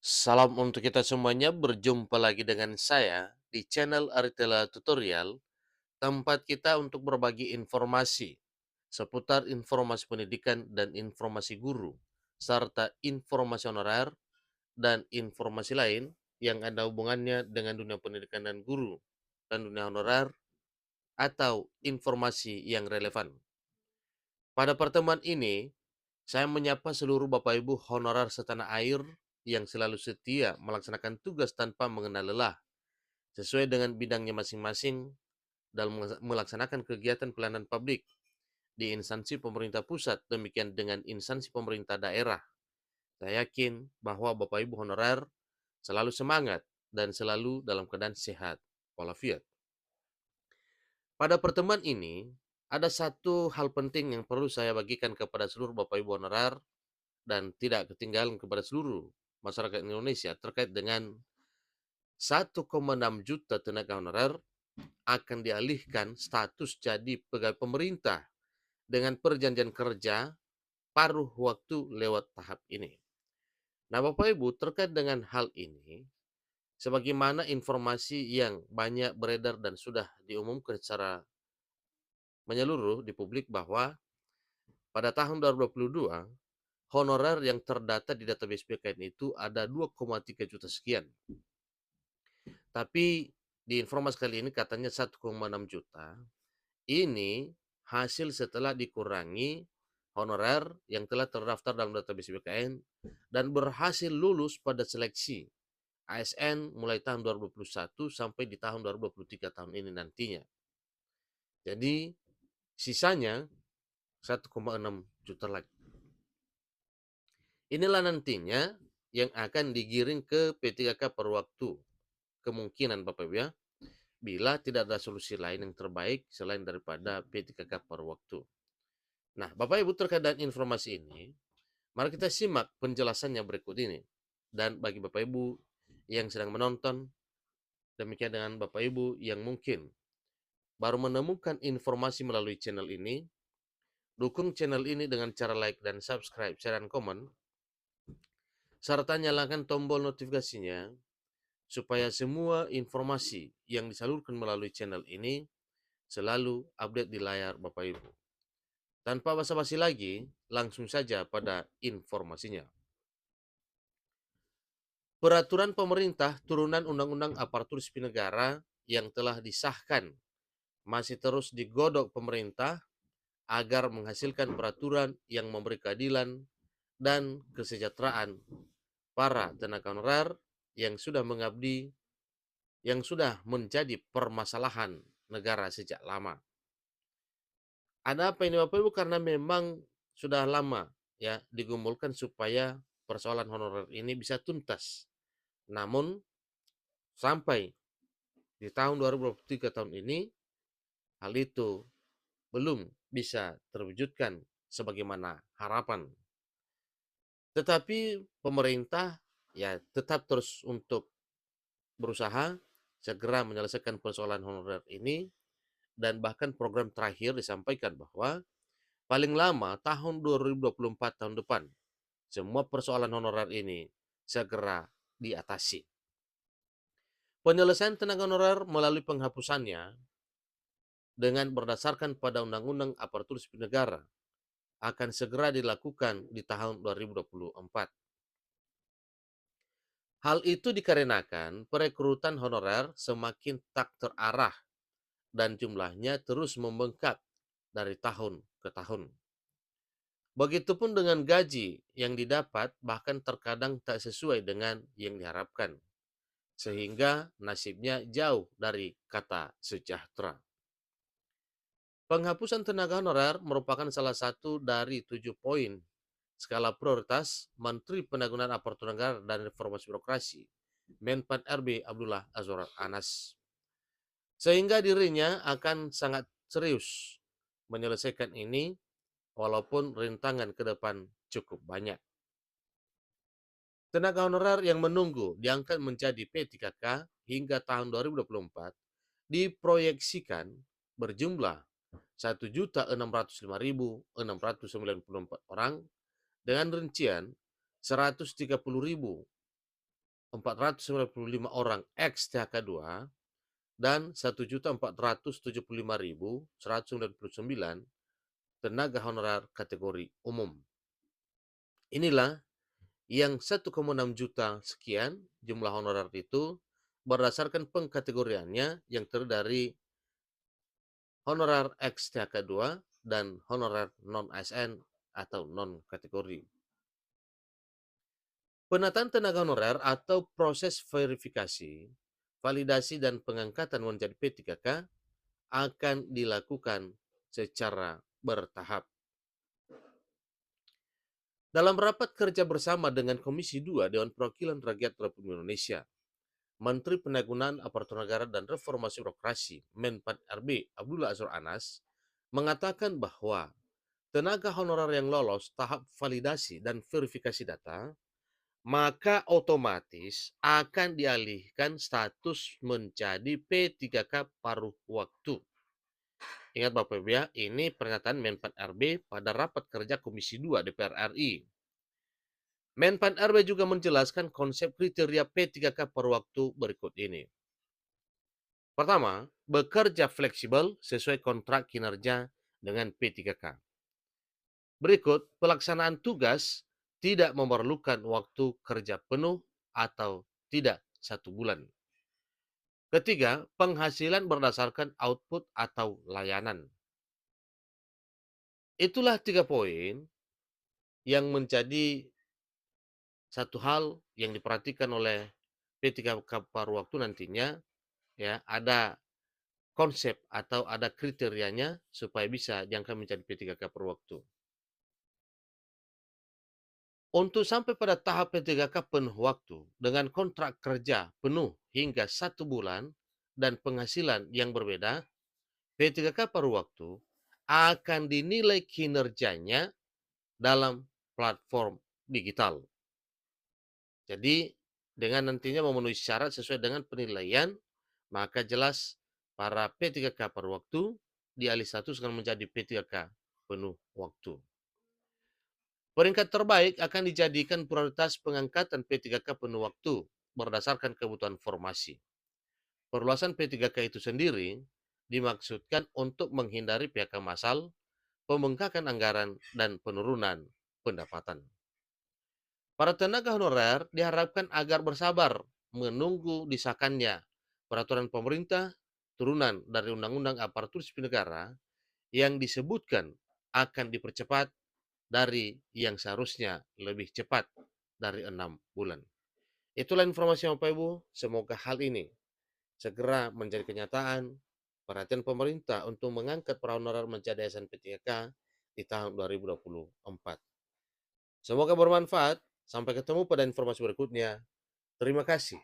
Salam untuk kita semuanya, berjumpa lagi dengan saya di channel Aritela Tutorial, tempat kita untuk berbagi informasi seputar informasi pendidikan dan informasi guru, serta informasi honorer dan informasi lain yang ada hubungannya dengan dunia pendidikan dan guru, dan dunia honorer atau informasi yang relevan. Pada pertemuan ini, saya menyapa seluruh Bapak Ibu honorer setanah air yang selalu setia melaksanakan tugas tanpa mengenal lelah sesuai dengan bidangnya masing-masing dalam melaksanakan kegiatan pelayanan publik di instansi pemerintah pusat, demikian dengan instansi pemerintah daerah. Saya yakin bahwa Bapak Ibu honorer selalu semangat dan selalu dalam keadaan sehat walafiat. Pada pertemuan ini, ada satu hal penting yang perlu saya bagikan kepada seluruh Bapak Ibu honorer dan tidak ketinggalan kepada seluruh masyarakat Indonesia terkait dengan 1,6 juta tenaga honorer akan dialihkan status jadi pegawai pemerintah dengan perjanjian kerja paruh waktu lewat tahap ini. Nah, Bapak Ibu, terkait dengan hal ini, sebagaimana informasi yang banyak beredar dan sudah diumumkan secara menyeluruh di publik bahwa pada tahun 2022, honorer yang terdata di database BKN itu ada 2,3 juta sekian. Tapi di informasi kali ini katanya 1,6 juta. Ini hasil setelah dikurangi honorer yang telah terdaftar dalam database BKN dan berhasil lulus pada seleksi ASN mulai tahun 2021 sampai di tahun 2023 tahun ini nantinya. Jadi sisanya 1,6 juta lagi. Inilah nantinya yang akan digiring ke P3K per waktu. Kemungkinan Bapak Ibu ya, bila tidak ada solusi lain yang terbaik selain daripada P3K per waktu. Nah, Bapak Ibu, terkait dengan informasi ini, mari kita simak penjelasannya berikut ini. Dan bagi Bapak Ibu yang sedang menonton, demikian dengan Bapak Ibu yang mungkin baru menemukan informasi melalui channel ini, dukung channel ini dengan cara like dan subscribe, share, dan komen, serta nyalakan tombol notifikasinya supaya semua informasi yang disalurkan melalui channel ini selalu update di layar Bapak Ibu. Tanpa basa-basi lagi, langsung saja pada informasinya. Peraturan pemerintah turunan Undang-Undang Aparatur Sipil Negara yang telah disahkan masih terus digodok pemerintah agar menghasilkan peraturan yang memberi keadilan dan kesejahteraan para tenaga honorer yang sudah mengabdi, yang sudah menjadi permasalahan negara sejak lama. Ada apa ini Bapak Ibu? Karena memang sudah lama ya digumulkan supaya persoalan honorer ini bisa tuntas. Namun sampai di tahun 2023 tahun ini hal itu belum bisa terwujudkan sebagaimana harapan. Tetapi pemerintah ya tetap terus untuk berusaha segera menyelesaikan persoalan honorer ini, dan bahkan program terakhir disampaikan bahwa paling lama tahun 2024 tahun depan semua persoalan honorer ini segera diatasi. Penyelesaian tenaga honorer melalui penghapusannya dengan berdasarkan pada Undang-Undang Aparatur Sipil Negara akan segera dilakukan di tahun 2024. Hal itu dikarenakan perekrutan honorer semakin tak terarah dan jumlahnya terus membengkak dari tahun ke tahun. Begitupun dengan gaji yang didapat bahkan terkadang tak sesuai dengan yang diharapkan, sehingga nasibnya jauh dari kata sejahtera. Penghapusan tenaga honorer merupakan salah satu dari 7 poin skala prioritas Menteri Penanggulangan Aparatur Negara dan Reformasi Birokrasi, Menpan RB Abdullah Azwar Anas. Sehingga dirinya akan sangat serius menyelesaikan ini walaupun rintangan ke depan cukup banyak. Tenaga honorer yang menunggu diangkat menjadi P3K hingga tahun 2024 diproyeksikan berjumlah 1.605.694 orang dengan rincian 130.000 495 orang ex-THK2 dan 1.475.199 tenaga honorer kategori umum. Inilah yang 1,6 juta sekian jumlah honorer itu berdasarkan pengkategoriannya yang terdiri dari honorer ex-THK2 dan honorer non-ASN atau non-kategori. Penataan tenaga honorer atau proses verifikasi, validasi, dan pengangkatan menjadi P3K akan dilakukan secara bertahap. Dalam rapat kerja bersama dengan Komisi 2 Dewan Perwakilan Rakyat Republik Indonesia, Menteri Pendayagunaan Aparatur Negara dan Reformasi Birokrasi Menpan RB Abdullah Azwar Anas mengatakan bahwa tenaga honorer yang lolos tahap validasi dan verifikasi data maka otomatis akan dialihkan status menjadi P3K paruh waktu. Ingat Bapak Ibu ya, ini pernyataan Menpan RB pada rapat kerja Komisi 2 DPR RI. Menpan RB juga menjelaskan konsep kriteria P3K paruh waktu berikut ini. Pertama, bekerja fleksibel sesuai kontrak kinerja dengan P3K. Berikut, pelaksanaan tugas tidak memerlukan waktu kerja penuh atau tidak 1 bulan. Ketiga, penghasilan berdasarkan output atau layanan. Itulah 3 poin yang menjadi satu hal yang diperhatikan oleh P3K paruh waktu nantinya, ya, ada konsep atau ada kriterianya supaya bisa diangkat menjadi P3K paruh waktu. Untuk sampai pada tahap P3K penuh waktu dengan kontrak kerja penuh hingga 1 bulan dan penghasilan yang berbeda, P3K paruh waktu akan dinilai kinerjanya dalam platform digital. Jadi, dengan nantinya memenuhi syarat sesuai dengan penilaian, maka jelas para P3K paruh waktu dialih statuskan menjadi P3K penuh waktu. Peringkat terbaik akan dijadikan prioritas pengangkatan P3K penuh waktu berdasarkan kebutuhan formasi. Perluasan P3K itu sendiri dimaksudkan untuk menghindari PHK massal, pembengkakan anggaran, dan penurunan pendapatan. Para tenaga honorer diharapkan agar bersabar menunggu disahkannya peraturan pemerintah turunan dari Undang-Undang Aparatur Sipil Negara yang disebutkan akan dipercepat dari yang seharusnya lebih cepat dari 6 bulan. Itulah informasi Bapak Ibu, semoga hal ini segera menjadi kenyataan perhatian pemerintah untuk mengangkat para honorer menjadi ASN P3K di tahun 2024. Semoga bermanfaat. Sampai ketemu pada informasi berikutnya. Terima kasih.